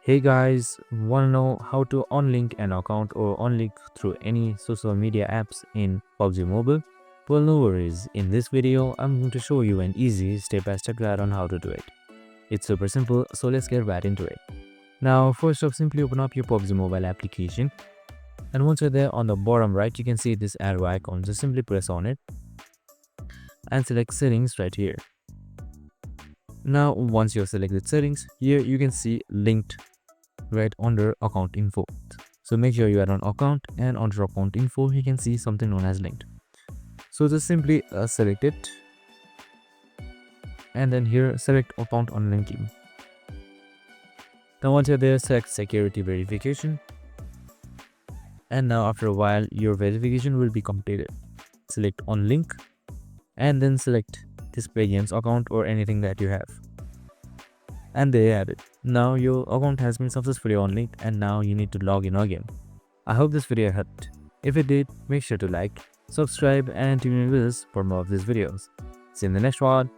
Hey guys, wanna know how to unlink an account or unlink through any social media apps in PUBG Mobile? Well, no worries. In this video, I'm going to show you an easy step-by-step guide on how to do it. It's super simple, so let's get right into it. Now, first off, simply open up your PUBG Mobile application. And once you're there, on the bottom right, you can see this arrow icon. Just simply press on it and select settings right here. Now, once you've selected settings, here you can see linked right under account info. So make sure you add on account, and under account info you can see something known as linked. So just simply select it, and then here select account unlinking. Now once you're there, select security verification, and now after a while your verification will be completed. Select unlink and then select display games account or anything that you have, and there you have it. Now your account has been successfully unlinked, and now you need to log in again. I hope this video helped. If it did, make sure to like, subscribe and tune in with us for more of these videos. See you in the next one.